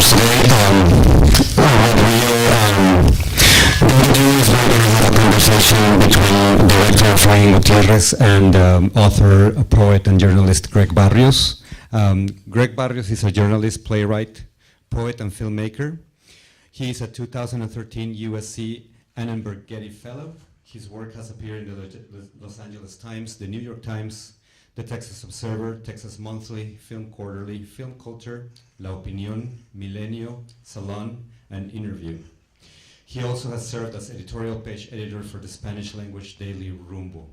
speakers today. What we're going to do is we're going to have a conversation between director Efrain Gutierrez and author, poet, and journalist Greg Barrios. Greg Barrios is a journalist, playwright, poet, and filmmaker. He is a 2013 USC Annenberg Getty Fellow. His work has appeared in the Los Angeles Times, the New York Times, the Texas Observer, Texas Monthly, Film Quarterly, Film Culture, La Opinión, Milenio, Salon, and Interview. He also has served as editorial page editor for the Spanish language daily Rumbo.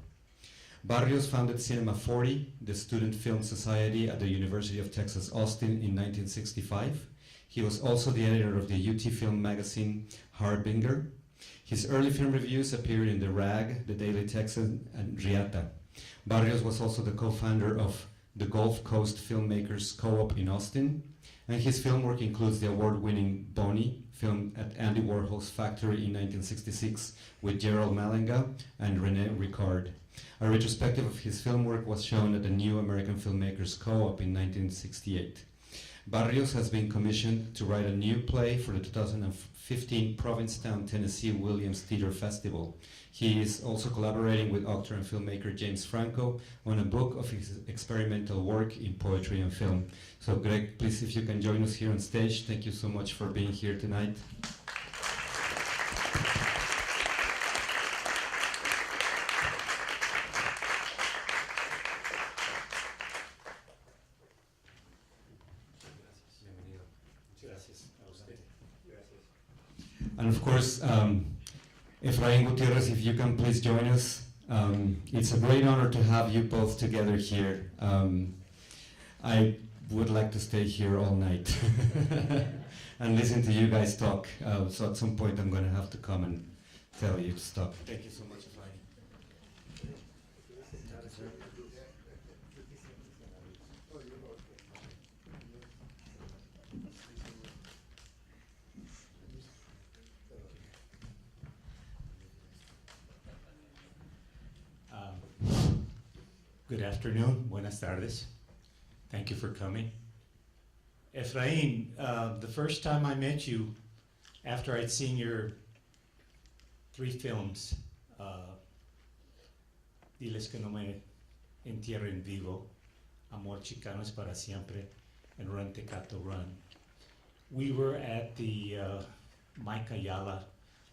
Barrios founded Cinema 40, the student film society at the University of Texas Austin in 1965. He was also the editor of the UT film magazine Harbinger. His early film reviews appeared in The Rag, The Daily Texan, and Riata. Barrios was also the co-founder of the Gulf Coast Filmmakers Co-op in Austin, and his film work includes the award-winning Bonnie, filmed at Andy Warhol's factory in 1966 with Gerald Malenga and René Ricard. A retrospective of his film work was shown at the New American Filmmakers Co-op in 1968. Barrios has been commissioned to write a new play for the 2015 Provincetown, Tennessee Williams Theater Festival. He is also collaborating with actor and filmmaker James Franco on a book of his experimental work in poetry and film. So Greg, please, if you can join us here on stage. Thank you so much for being here tonight. And of course, Efrain Gutierrez, if you can please join us. It's a great honor to have you both together here. I would like to stay here all night and listen to you guys talk. So at some point I'm going to have to come and tell you to stop. Thank you so much, Efrain. Good afternoon, buenas tardes. Thank you for coming. Efrain, the first time I met you, after I'd seen your 3 films, Diles que no me entierren vivo, Amor Chicano es para siempre, and Run Tecato Run, we were at the Mike Ayala,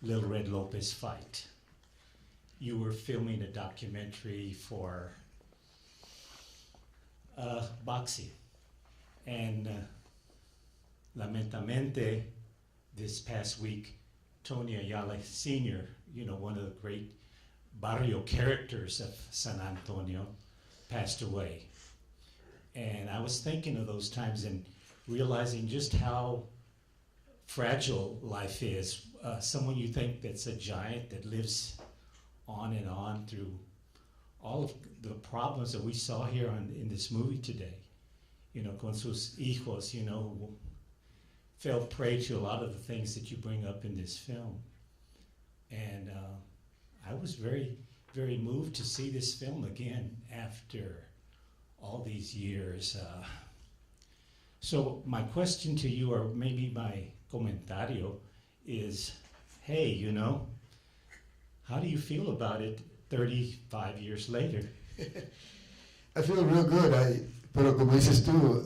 Lil Red Lopez fight. You were filming a documentary for boxing, and lamentamente this past week Tony Ayala Sr., one of the great barrio characters of San Antonio, passed away. And I was thinking of those times and realizing just how fragile life is. Someone you think that's a giant that lives on and on through all of the problems that we saw here in this movie today, con sus hijos, who fell prey to a lot of the things that you bring up in this film. And I was very, very moved to see this film again after all these years. So my question to you, or maybe my comentario, is, hey, how do you feel about it 35 years later? I feel real good. Pero como dices tú,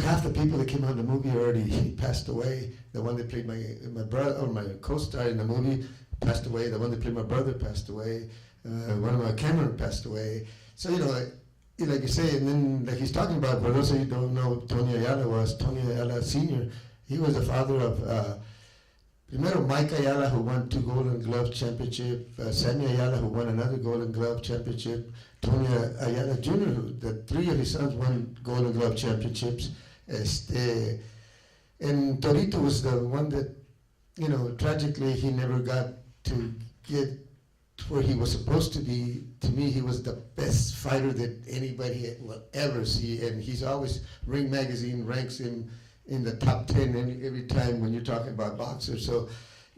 half the people that came out in the movie already passed away. The one that played my brother, or my co-star in the movie, passed away. The one that played my brother passed away. One of my Cameron passed away. So like you say, and then like he's talking about, for those of you who don't know, Tony Ayala Sr. He was the father of primero Mike Ayala, who won 2 Golden Glove championship, Sammy Ayala, who won another Golden Glove championship, Tony Ayala Jr., who the 3 of his sons won Golden Glove championships. And Torito was the one that, tragically he never got to get where he was supposed to be. To me, he was the best fighter that anybody will ever see, and he's always, Ring Magazine ranks him in the top 10 every time when you're talking about boxers. So,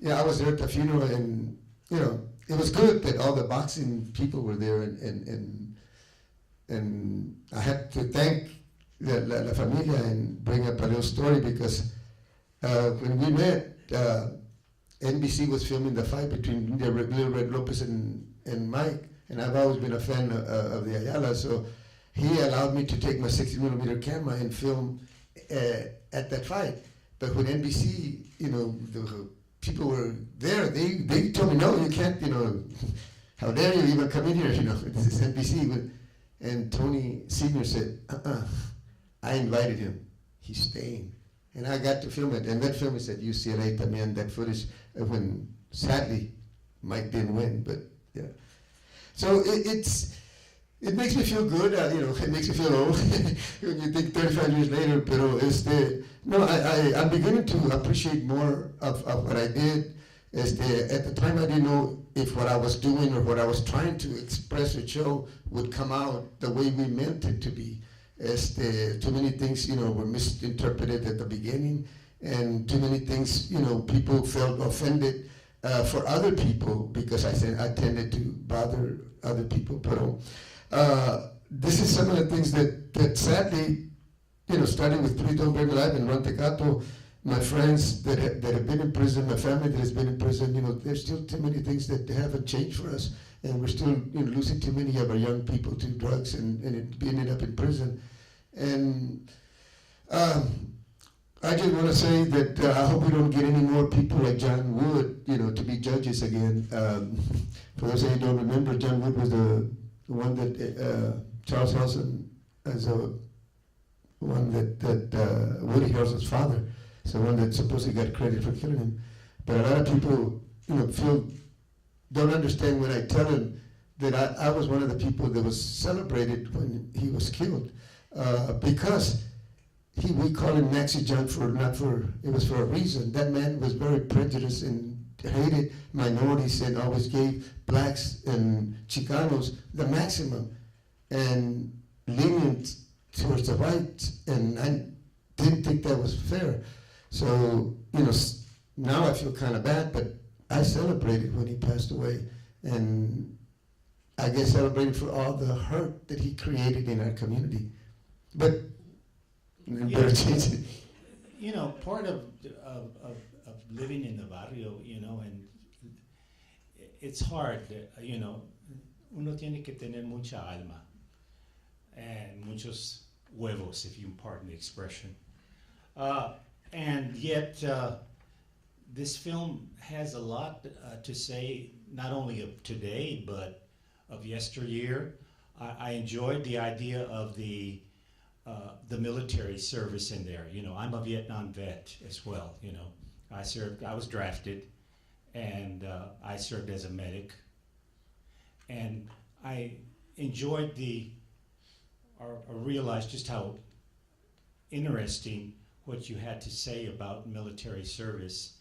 I was there at the funeral, and it was good that all the boxing people were there, and I had to thank La Familia and bring up a little story because when we met, NBC was filming the fight between Little Red Lopez and Mike, and I've always been a fan of the Ayala, so he allowed me to take my 60mm camera and film at that fight. But when NBC, the people were there, they told me, no, you can't, how dare you even come in here, this is NBC. And Tony Sr. said, I invited him, he's staying. And I got to film it, and that film is at UCLA también, that footage when, sadly, Mike didn't win, but yeah. So it makes me feel good, it makes me feel old when you think 35 years later, pero I'm beginning to appreciate more of what I did. At the time I didn't know if what I was doing or what I was trying to express or show would come out the way we meant it to be. Too many things, were misinterpreted at the beginning, and too many things, people felt offended for other people because I tended to bother other people. But this is some of the things that sadly, starting with Prito Bring Alive and Ron Tecato, my friends that have been in prison, my family that has been in prison, there's still too many things that haven't changed for us, and we're still losing too many of our young people to drugs and ending up in prison. And I just want to say that I hope we don't get any more people like John Wood, to be judges again. For those of you who don't remember, John Wood was the one that Charles Harrelson, as a one that Woody Harrelson's father, is the one that supposedly got credit for killing him. But a lot of people, don't understand when I tell them that I was one of the people that was celebrated when he was killed, because we call him Maxi John it was for a reason. That man was very prejudiced and hated minorities and always gave blacks and Chicanos the maximum and lenient towards the whites, and I didn't think that was fair. So, now I feel kind of bad, but I celebrated when he passed away, and I guess celebrated for all the hurt that he created in our community. But better change it. Part of living in the barrio, and it's hard, uno tiene que tener mucha alma and muchos huevos, if you pardon the expression. And yet, this film has a lot to say, not only of today, but of yesteryear. I enjoyed the idea of the military service in there. I'm a Vietnam vet as well. I was drafted, and I served as a medic. And I enjoyed or realized just how interesting what you had to say about military service.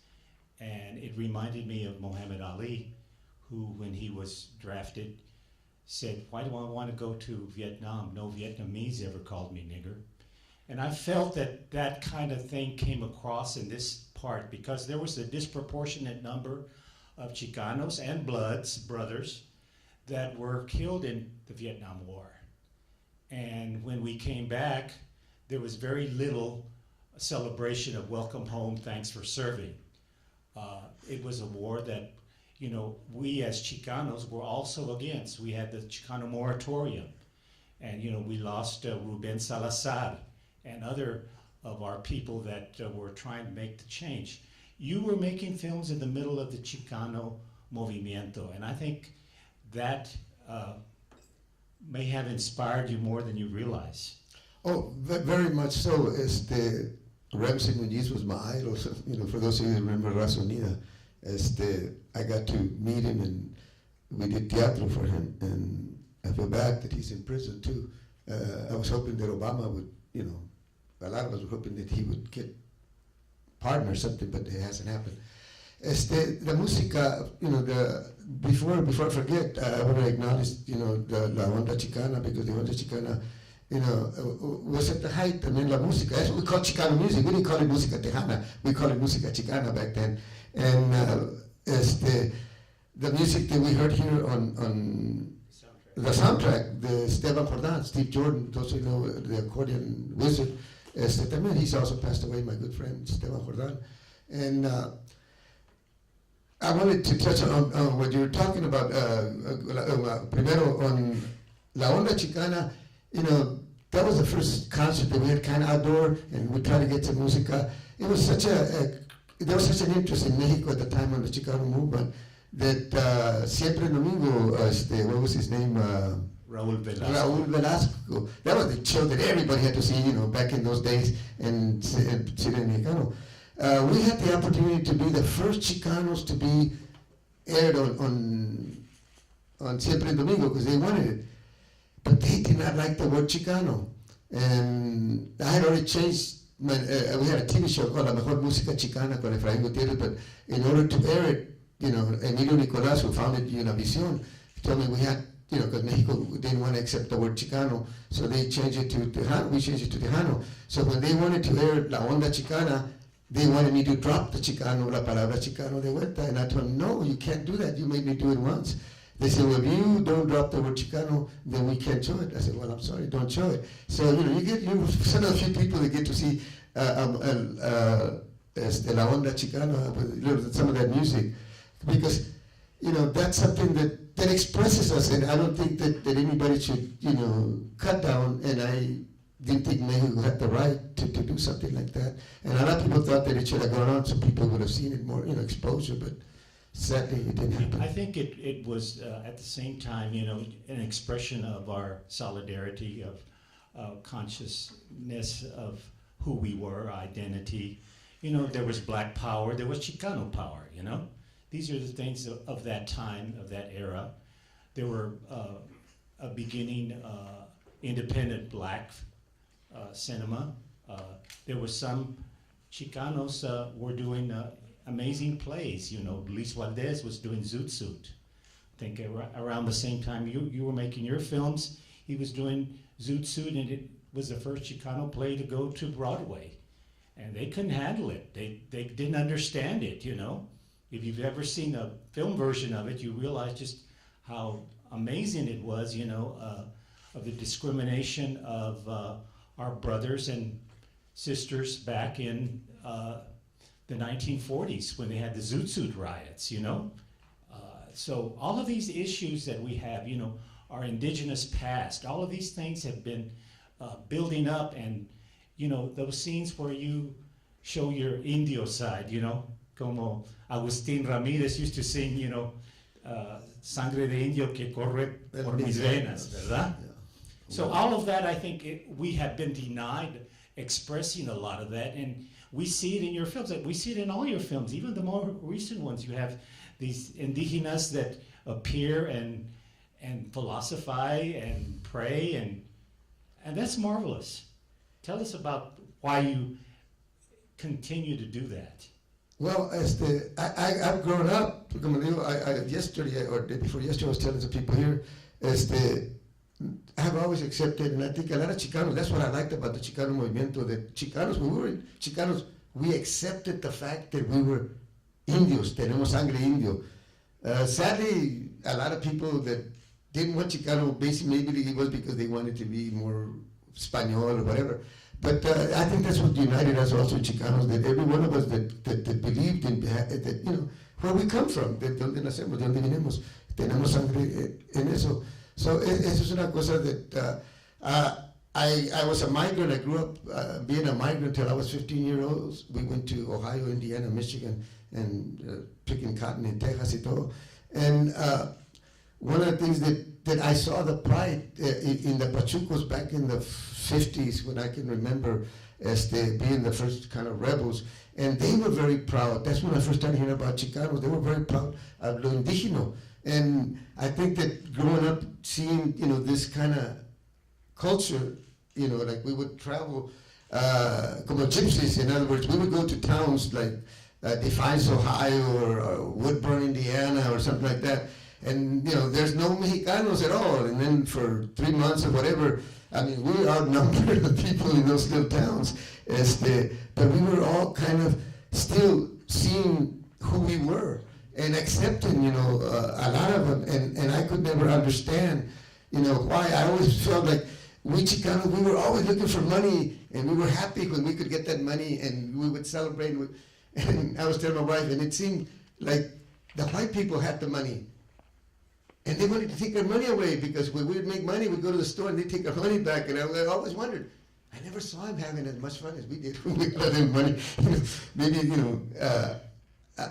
And it reminded me of Muhammad Ali, who, when he was drafted, said, "Why do I want to go to Vietnam? No Vietnamese ever called me nigger." And I felt that kind of thing came across in this part, because there was a disproportionate number of Chicanos and Bloods, brothers, that were killed in the Vietnam War. And when we came back, there was very little celebration of welcome home, thanks for serving. It was a war that, we as Chicanos were also against. We had the Chicano moratorium, and we lost Ruben Salazar and other of our people that were trying to make the change. You were making films in the middle of the Chicano movimiento, and I think that may have inspired you more than you realize. Oh, very much so. Ramsey Muñiz was my idol. So, for those of you who remember Raza Unida, I got to meet him, and we did teatro for him. And I feel bad that he's in prison too. I was hoping that Obama would, a lot of us were hoping that he would get pardoned or something, but it hasn't happened. The música, before I forget, I want to acknowledge, la onda chicana, because the onda chicana, was at the height. I mean, la música. That's what we call Chicano music. We didn't call it música tejana. We called it música chicana back then. And the music that we heard here on the soundtrack, the Esteban Jordan, Steve Jordan, those who know the accordion wizard, También he's also passed away, my good friend Esteban Jordan. And I wanted to touch on what you were talking about, primero on La Onda Chicana. That was the first concert that we had kind of outdoor, and we tried to get to música. It was such there was such an interest in Mexico at the time on the Chicano movement that Siempre Domingo, what was his name? Raúl Velasco. Raúl Velasco. That was the show that everybody had to see, back in those days, and Cine Mexicano. We had the opportunity to be the first Chicanos to be aired on Siempre Domingo because they wanted it. But they did not like the word Chicano. And I had already changed, we had a TV show called La Mejor Música Chicana con Efraín Gutiérrez, but in order to air it, Emilio Nicolás, who founded Univision, told me we had, because Mexico didn't want to accept the word Chicano, so they changed it to Tejano, we changed it to Tejano. So when they wanted to air La Onda Chicana, they wanted me to drop the Chicano, la palabra Chicano de vuelta, and I told them, no, you can't do that, you made me do it once. They said, well, if you don't drop the word Chicano, then we can't show it. I said, well, I'm sorry, don't show it. So, you're some of the few people that get to see La Onda Chicana, some of that music. Because, that's something that expresses us, and I don't think that anybody should, cut down, and I didn't think Mexico had the right to do something like that. And a lot of people thought that it should have gone on so people would have seen it more, exposure, but sadly, it didn't happen. I think it was at the same time, an expression of our solidarity, of consciousness of who we were, identity. There was Black power, there was Chicano power. These are the things of that time, of that era. There were a beginning independent Black cinema. There were some Chicanos were doing amazing plays. Luis Valdez was doing Zoot Suit. I think around the same time you were making your films, he was doing Zoot Suit, and it was the first Chicano play to go to Broadway. And they couldn't handle it. They didn't understand it, If you've ever seen a film version of it, you realize just how amazing it was, of the discrimination of our brothers and sisters back in the 1940s when they had the Zoot Suit riots, So all of these issues that we have, our indigenous past, all of these things have been building up, and, those scenes where you show your Indio side, como Agustín Ramírez used to sing, Sangre de Indio que corre por mis venas, ¿verdad? Yeah. So all of that, I think we have been denied expressing a lot of that, and we see it in your films. We see it in all your films, even the more recent ones. You have these indigenas that appear and philosophize and pray, and that's marvelous. Tell us about why you continue to do that. Well, I've grown up, como digo, yesterday or day before yesterday I was telling some people here, I have always accepted, and I think a lot of Chicanos, that's what I liked about the Chicano movimiento, that Chicanos, when we were Chicanos, we accepted the fact that we were Indios, tenemos sangre indio. Sadly, a lot of people that didn't want Chicano, basically maybe it was because they wanted to be more Espanol or whatever. But I think that's what united us also, Chicanos, that every one of us that believed in that, where we come from, de donde nacemos, de donde venimos, tenemos sangre en eso. So eso es una cosa that I was a migrant. I grew up being a migrant until I was 15 years old. We went to Ohio, Indiana, Michigan, and picking cotton in Texas y todo. And one of the things that I saw the pride in the Pachucos back in the 50s, when I can remember as being the first kind of rebels, and they were very proud. That's when I first started hearing about Chicanos. They were very proud of lo indígena. And I think that growing up, seeing, this kind of culture, like we would travel, como gypsies, in other words, we would go to towns like Defiance, Ohio, or Woodburn, Indiana, or something like that. And, there's no Mexicanos at all. And then for 3 months or whatever, we outnumbered the people in those little towns. But we were all kind of still seeing who we were and accepting, a lot of them. And I could never understand, why. I always felt like we Chicanos, we were always looking for money, and we were happy when we could get that money, and we would celebrate. And I was telling my wife, and it seemed like the white people had the money, and they wanted to take our money away because when we would make money, we'd go to the store and they'd take our money back. And I always wondered, I never saw him having as much fun as we did when we got him money. Maybe,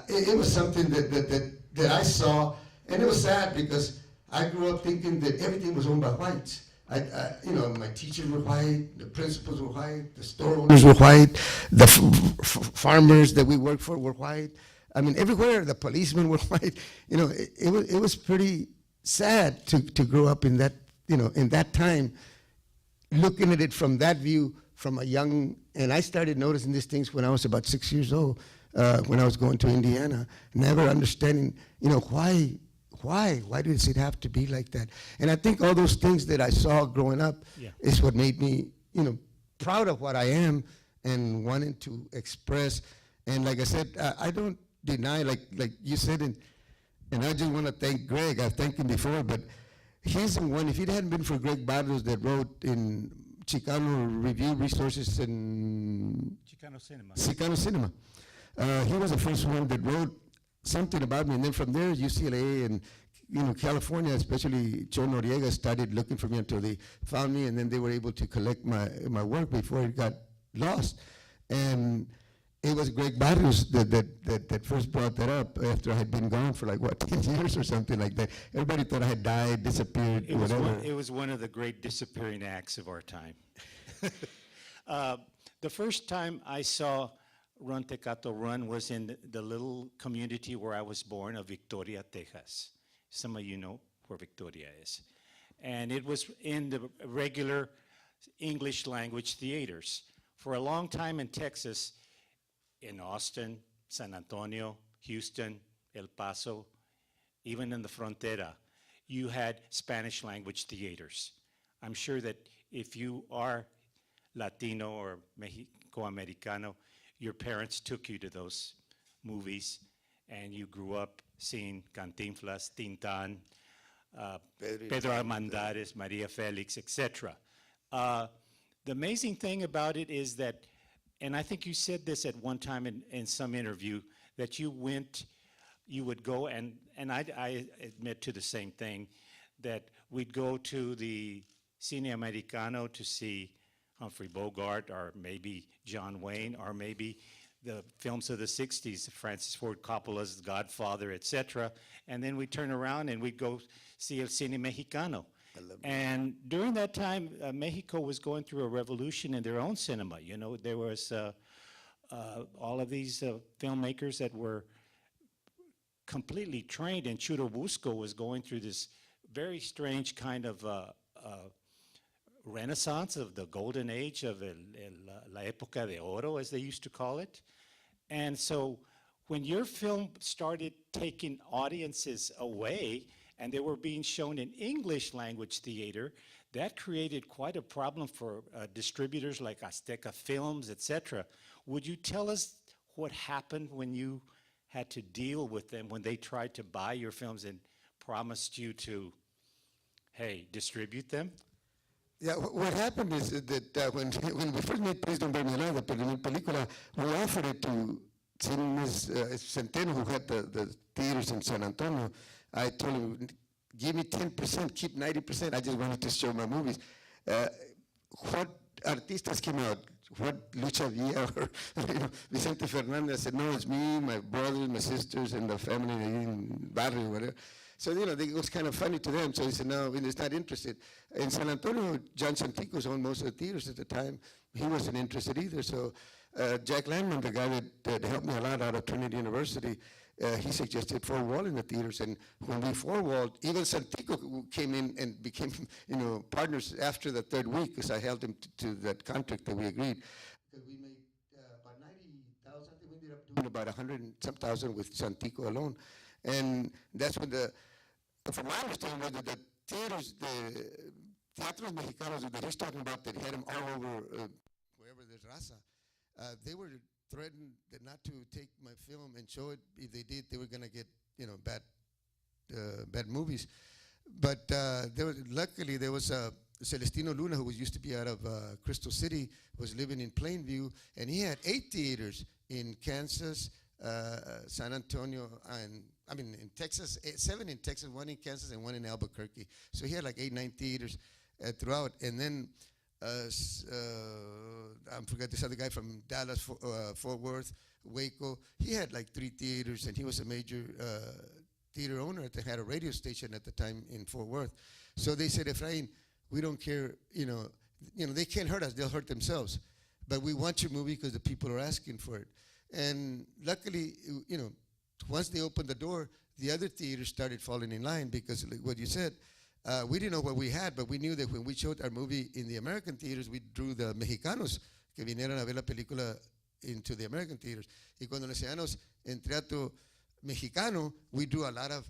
it was something that I saw, and it was sad because I grew up thinking that everything was owned by whites. My teachers were white, the principals were white, the store owners were white, the farmers that we worked for were white. I mean, everywhere the policemen were white. It was pretty sad to grow up in that, in that time, looking at it from that view, from a young. And I started noticing these things when I was about 6 years old, when I was going to Indiana, never understanding, why does it have to be like that? And I think all those things that I saw growing up is what made me, proud of what I am and wanting to express. And like I said, I don't deny, like you said, and I just want to thank Greg. I've thanked him before, but he's the one. If it hadn't been for Greg Barrios that wrote in Chicano Review Resources and Chicano Cinema, he was the first one that wrote something about me. And then from there, UCLA and California, especially Joe Noriega, started looking for me until they found me, and then they were able to collect my work before it got lost. And it was Greg Barrios that first brought that up after I had been gone for 10 years or something like that. Everybody thought I had died, disappeared, whatever. It was one of the great disappearing acts of our time. The first time I saw Run Tecato Run was in the little community where I was born of Victoria, Texas. Some of you know where Victoria is. And it was in the regular English language theaters. For a long time in Texas, in Austin, San Antonio, Houston, El Paso, even in the Frontera, you had Spanish language theaters. I'm sure that if you are Latino or Mexico-Americano, your parents took you to those movies, and you grew up seeing Cantinflas, Tintan, Pedro Armandares, Maria Felix, etc. The amazing thing about it is that, and I think you said this at one time in some interview, that you would go, and I admit to the same thing, that we'd go to the Cine Americano to see Humphrey Bogart, or maybe John Wayne, or maybe the films of the 60s, Francis Ford Coppola's Godfather, etc. And then we'd turn around and we'd go see El Cine Mexicano. And during that time, Mexico was going through a revolution in their own cinema. There was all of these filmmakers that were completely trained, and Churubusco was going through this very strange kind of renaissance of the golden age of la época de oro, as they used to call it. And so when your film started taking audiences away and they were being shown in English language theater, that created quite a problem for distributors like Azteca Films, etc. Would you tell us what happened when you had to deal with them, when they tried to buy your films and promised you to, hey, distribute them? Yeah, what happened is that when we first made Please Don't Bury Me Alive, the primer película, we offered it to Cinemas Centeno, who had the theaters in San Antonio. I told him, give me 10%, keep 90%. I just wanted to show my movies. What artistas came out? What Lucha Villa or Vicente Fernandez? I said, no, it's me, my brothers, my sisters, and the family in Barrio, whatever. So, it was kind of funny to them. So he said, no, he's not interested. In San Antonio, John Santikos owned most of the theaters at the time. He wasn't interested either. So Jack Landman, the guy that helped me a lot out of Trinity University, he suggested four-wall in the theaters. And when we four-walled, even Santico came in and became, partners after the third week, because I held him to that contract that we agreed. Because we made about 90,000. I think we ended up doing about 100 and some thousand with Santico alone. And that's when from my understanding, was that the theaters, the Teatros Mexicanos that he's talking about, that had them all over wherever there's raza, they were threatened that not to take my film and show it. If they did, they were going to get bad movies. But luckily there was Celestino Luna, who was used to be out of Crystal City, was living in Plainview, and he had 8 theaters in Kansas, San Antonio, and in Texas, 7 in Texas, 1 in Kansas, and 1 in Albuquerque. So he had like 8, 9 theaters throughout. And then I forgot this other guy from Dallas, Fort Worth, Waco. He had like 3 theaters, and he was a major theater owner that had a radio station at the time in Fort Worth. So they said, Efrain, we don't care, they can't hurt us, they'll hurt themselves. But we want your movie because the people are asking for it. And luckily, once they opened the door, the other theaters started falling in line because, like what you said, we didn't know what we had, but we knew that when we showed our movie in the American theaters, we drew the mexicanos que vinieran a ver la película into the American theaters. Y cuando le enseñamos en teatro mexicano, we drew a lot of,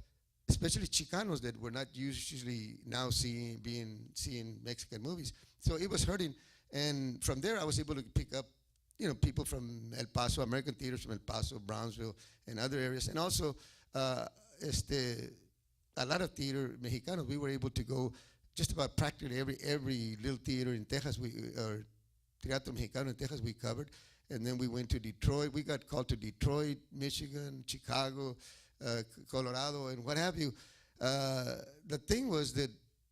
especially Chicanos that were not usually now seeing Mexican movies. So it was hurting. And from there, I was able to pick up, people from El Paso, American theaters from El Paso, Brownsville, and other areas. And also, a lot of theater Mexicanos, we were able to go just about practically every little theater in Texas, or Teatro Mexicano in Texas, we covered. And then we went to Detroit. We got called to Detroit, Michigan, Chicago, Colorado, and what have you. The thing was that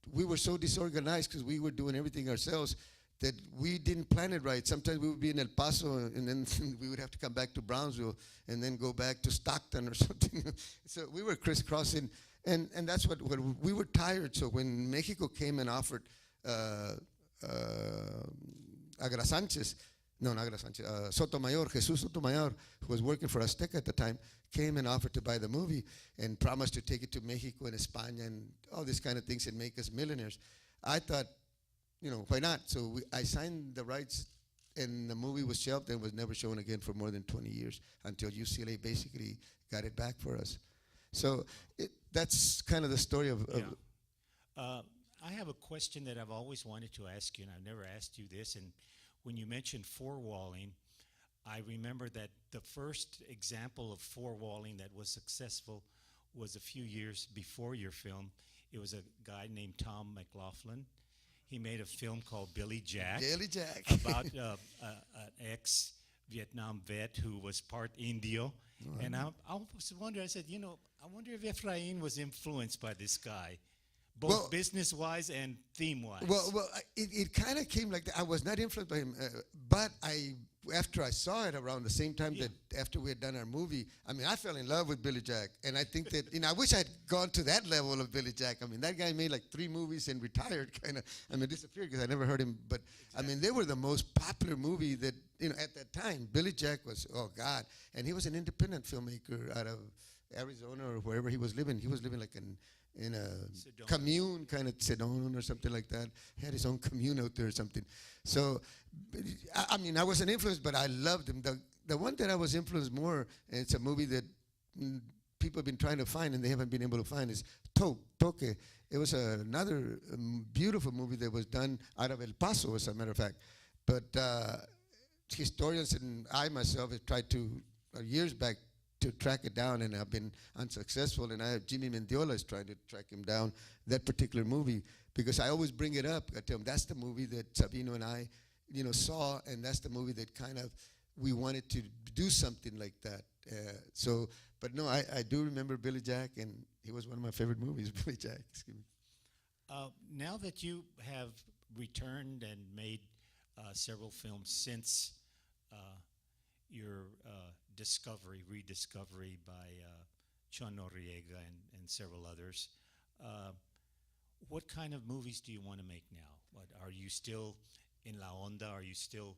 we were so disorganized because we were doing everything ourselves that we didn't plan it right. Sometimes we would be in El Paso, and then we would have to come back to Brownsville, and then go back to Stockton or something. So we were crisscrossing, and that's what we were tired. So when Mexico came and offered Agra Sanchez, no, not Agra Sanchez, Sotomayor, Jesus Sotomayor, who was working for Azteca at the time, came and offered to buy the movie and promised to take it to Mexico and España and all these kind of things and make us millionaires. I thought, why not? So I signed the rights, and the movie was shelved and was never shown again for more than 20 years until UCLA basically got it back for us. So that's kind of the story of. I have a question that I've always wanted to ask you, and I've never asked you this. And when you mentioned four-walling, I remember that the first example of four-walling that was successful was a few years before your film. It was a guy named Tom McLaughlin. He made a film called Billy Jack. Billy Jack. About an ex-Vietnam vet who was part Indio. Oh, and I was wondering, I said, I wonder if Efrain was influenced by this guy, both business-wise and theme-wise. Well, it kind of came like that. I was not influenced by him, but after I saw it around the same time that after we had done our movie, I fell in love with Billy Jack. And I think that, I wish I'd gone to that level of Billy Jack. That guy made like 3 movies and retired kind of, disappeared because I never heard him. But, they were the most popular movie that, at that time. Billy Jack was, oh, God. And he was an independent filmmaker out of Arizona or wherever he was living. He was living like in a Sedona. Commune, kind of Sedona or something like that. He had his own commune out there or something. So, I wasn't influenced, but I loved him. The one that I was influenced more, and it's a movie that people have been trying to find and they haven't been able to find, is Toque. It was another beautiful movie that was done out of El Paso, as a matter of fact. But historians and I myself have tried to, years back, to track it down, and I've been unsuccessful. And Jimmy Mendiola is trying to track him down, that particular movie, because I always bring it up. I tell him that's the movie that Sabino and I, saw, and that's the movie that kind of we wanted to do something like that. But no, I do remember Billy Jack, and he was one of my favorite movies, Billy Jack. Excuse me. Now that you have returned and made several films since your rediscovery by Chon Noriega and several others, what kind of movies do you want to make now? Are you still in La Onda? Are you still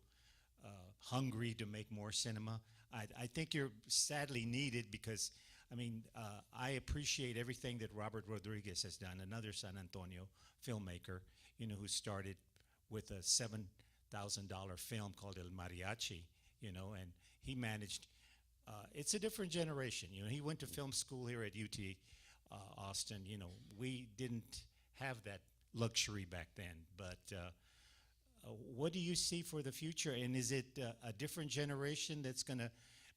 hungry to make more cinema? I think you're sadly needed because, I appreciate everything that Robert Rodriguez has done, another San Antonio filmmaker, who started with a $7,000 film called El Mariachi, and he managed, it's a different generation. He went to film school here at UT Austin. We didn't have that luxury back then, but what do you see for the future? And is it a different generation that's going to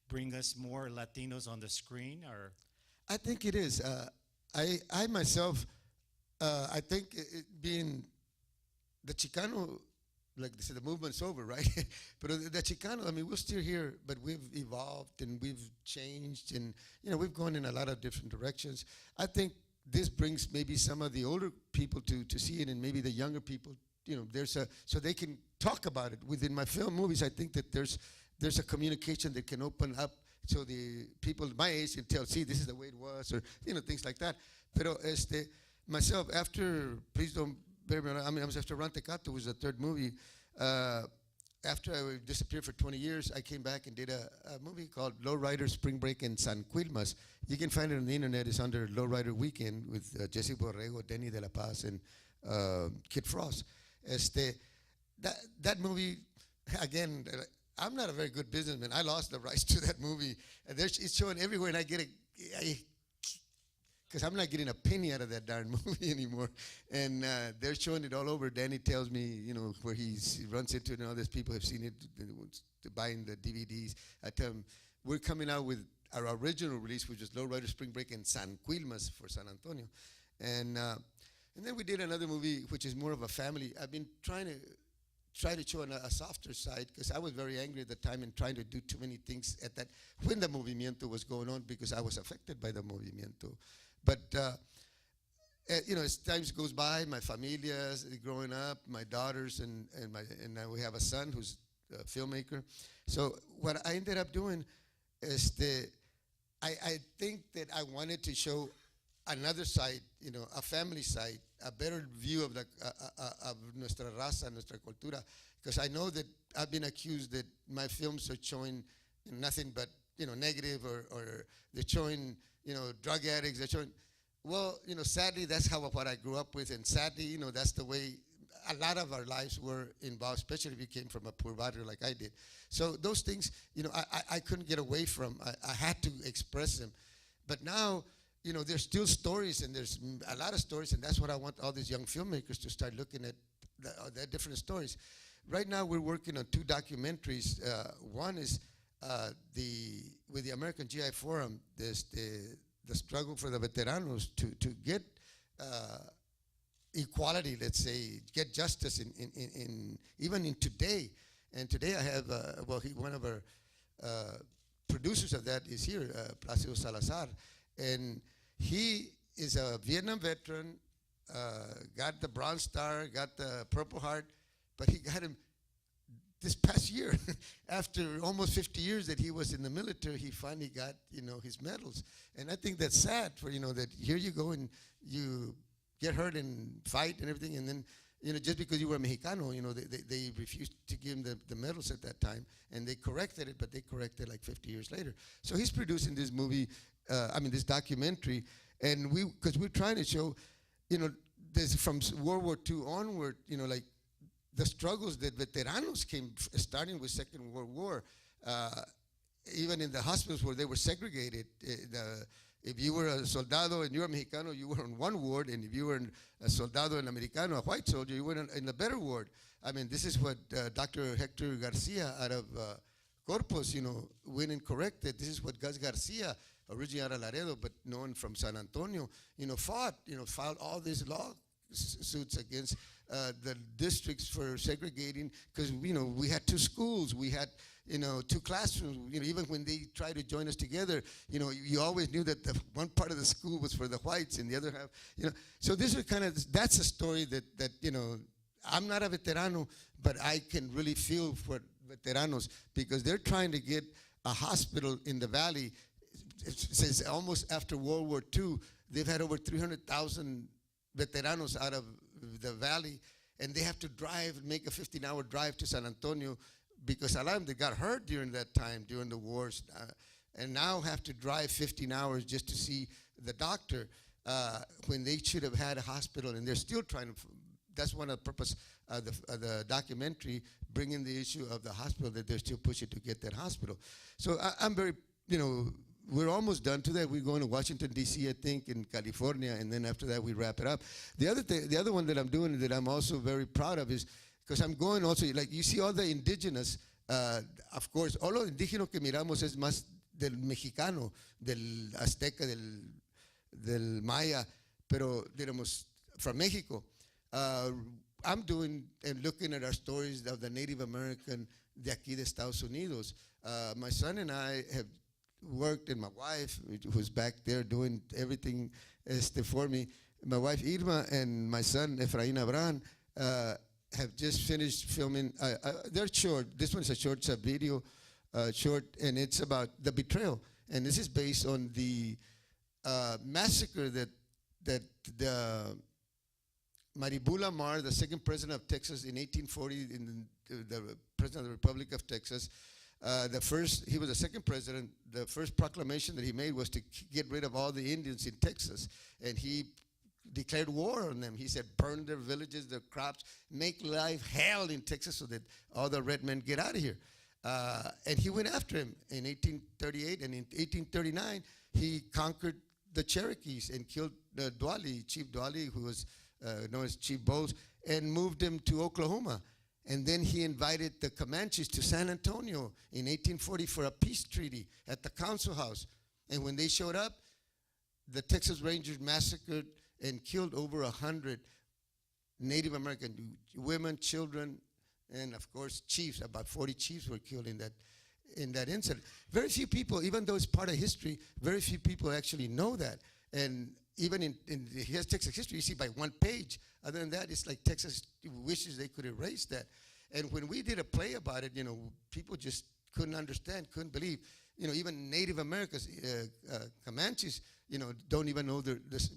bring us more Latinos on the screen? Or I think it is. I myself, I think being the Chicano, like they said, the movement's over, right? But the Chicano, I mean, we're still here, but we've evolved and we've changed, and we've gone in a lot of different directions. I think this brings maybe some of the older people to see it, and maybe the younger people, so they can talk about it within my film movies. I think that there's a communication that can open up so the people my age can tell, see, this is the way it was, or things like that. Pero myself, after Please Don't Bury Me, I was after Rantecato was the third movie. After I disappeared for 20 years, I came back and did a movie called Lowrider Spring Break in San Quilmas. You can find it on the internet. It's under Lowrider Weekend with Jesse Borrego, Denny De La Paz, and Kid Frost. That movie, again, I'm not a very good businessman. I lost the rights to that movie. And it's showing everywhere, and I get because I'm not getting a penny out of that darn movie anymore. And they're showing it all over. Danny tells me, where he runs into it, and all these people have seen it, buying the DVDs. I tell him, we're coming out with our original release, which is Lowrider Spring Break in San Quilmas for San Antonio. And then we did another movie, which is more of a family. I've been trying to show a softer side, because I was very angry at the time and trying to do too many things when the movimiento was going on, because I was affected by the movimiento. But as times goes by, my familia growing up, my daughters, and now we have a son who's a filmmaker. So what I ended up doing is I think that I wanted to show another side, a family side, a better view of of nuestra raza, nuestra cultura, because I know that I've been accused that my films are showing nothing but negative, or they're showing drug addicts. They're showing, well, sadly that's what I grew up with, and sadly that's the way a lot of our lives were involved, especially if you came from a poor barrio like I did. So those things, I couldn't get away from. I had to express them, but now. There's still stories, and there's a lot of stories, and that's what I want all these young filmmakers to start looking at, the different stories. Right now, we're working on 2 documentaries. One is with the American GI Forum, there's the struggle for the veteranos to get equality, let's say, get justice even in today. And today I have, one of our producers of that is here, Placido Salazar, and he is a Vietnam veteran, got the Bronze Star, got the Purple Heart, but he got him this past year. After almost 50 years that he was in the military, he finally got, his medals. And I think that's sad for, that here you go and you get hurt and fight and everything, and then, just because you were a Mexicano, they refused to give him the medals at that time, and they corrected it, but they corrected like 50 years later. So he's producing this movie, this documentary, and because we're trying to show, this from World War II onward, like the struggles that veteranos came, starting with Second World War, even in the hospitals where they were segregated. If you were a soldado and you were a Mexicano, you were on one ward, and if you were a soldado and Americano, a white soldier, you were in a better ward. This is what Dr. Hector Garcia out of Corpus, went and corrected. This is what Gus Garcia, originally out of Laredo, but known from San Antonio, filed all these lawsuits against the districts for segregating, because we had 2 schools, we had 2 classrooms. Even when they tried to join us together, you always knew that the one part of the school was for the whites and the other half. So this is that's a story that I'm not a veterano, but I can really feel for veteranos, because they're trying to get a hospital in the valley. Since almost after World War II, they've had over 300,000 veteranos out of the valley, and they have to make a 15-hour drive to San Antonio, because a lot of them, they got hurt during that time, during the wars, and now have to drive 15 hours just to see the doctor, when they should have had a hospital, and they're still trying to. That's one of the purpose of the documentary, bringing the issue of the hospital, that they're still pushing to get that hospital. So I'm very, we're almost done to that. We're going to Washington, D.C., I think, in California, and then after that we wrap it up. The other one that I'm doing that I'm also very proud of is, because I'm going also, like you see all the indigenous, of course, all lo indígena que miramos es más del mexicano, del azteca, del maya, pero, digamos, from Mexico. I'm doing and looking at our stories of the Native American de aquí de Estados Unidos. My son and I have worked, and my wife, who's back there doing everything for me, my wife Irma and my son Efrain Abran have just finished filming. They're short. This one's a short, it's a video short, and it's about the betrayal. And this is based on the massacre that the Maribula Mar, the second president of Texas in 1840, the president of the Republic of Texas, he was the second president. The first proclamation that he made was to get rid of all the Indians in Texas, and he declared war on them. He said, burn their villages, their crops, make life hell in Texas so that all the red men get out of here. And he went after him in 1838, and in 1839, he conquered the Cherokees and killed Chief Dwali, who was known as Chief Bowles, and moved him to Oklahoma. And then he invited the Comanches to San Antonio in 1840 for a peace treaty at the council house. And when they showed up, the Texas Rangers massacred and killed over 100 Native American women, children, and of course chiefs. About 40 chiefs were killed in that incident. Very few people, even though it's part of history, very few people actually know that. And even in Texas history, you see by one page. Other than that, it's like Texas wishes they could erase that. And when we did a play about it, people just couldn't understand, couldn't believe. Even Native Americans, Comanches, don't even know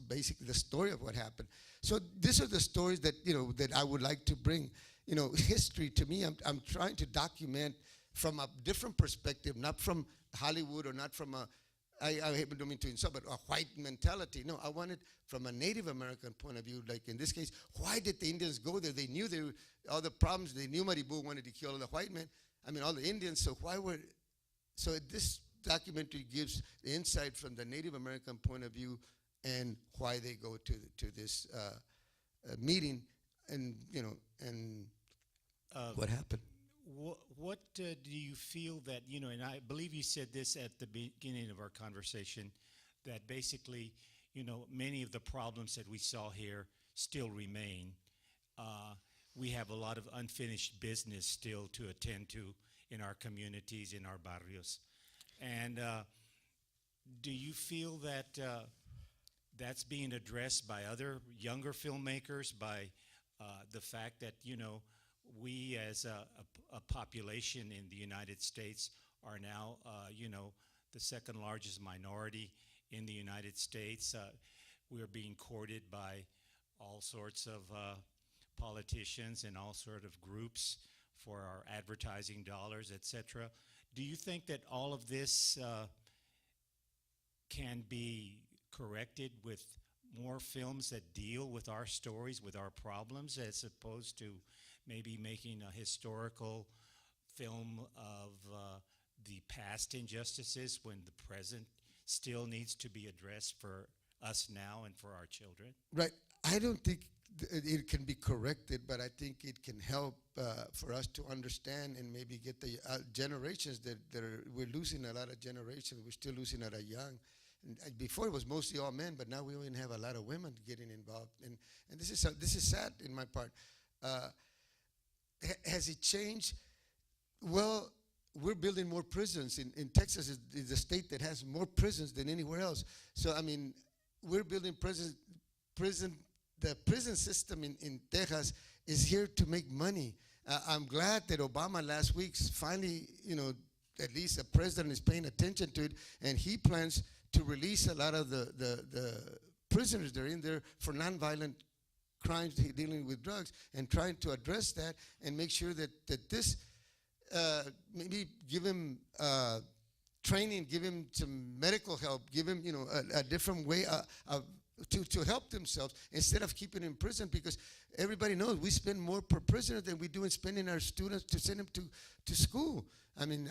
basically the story of what happened. So these are the stories that that I would like to bring. History to me, I'm trying to document from a different perspective, not from Hollywood or not from I don't mean to insult, but a white mentality. No, I want it from a Native American point of view. Like in this case, why did the Indians go there? They knew all the problems. They knew Maribu wanted to kill all the white men. I mean, all the Indians. So this documentary gives the insight from the Native American point of view and why they go to this meeting, and what happened. What do you feel that, and I believe you said this at the beginning of our conversation, that basically, many of the problems that we saw here still remain. We have a lot of unfinished business still to attend to in our communities, in our barrios. And do you feel that that's being addressed by other younger filmmakers, by the fact that, we as a population in the United States are now, the second largest minority in the United States. We are being courted by all sorts of politicians and all sorts of groups for our advertising dollars, etc. Do you think that all of this can be corrected with more films that deal with our stories, with our problems, as opposed to maybe making a historical film of the past injustices when the present still needs to be addressed for us now and for our children? Right. I don't think it can be corrected, but I think it can help for us to understand and maybe get the generations we're losing a lot of generations. We're still losing a lot of young. And before it was mostly all men, but now we even have a lot of women getting involved. And this is sad in my part. Has it changed? Well, we're building more prisons. In Texas is the state that has more prisons than anywhere else. So, I mean, we're building prisons. The prison system in Texas is here to make money. I'm glad that Obama last week finally, at least the president is paying attention to it, and he plans to release a lot of the prisoners that are in there for nonviolent crimes dealing with drugs, and trying to address that and make sure that this, maybe give him training, give him some medical help, give him a different way to help themselves instead of keeping in prison, because everybody knows we spend more per prisoner than we do in spending our students to send them to school. I mean,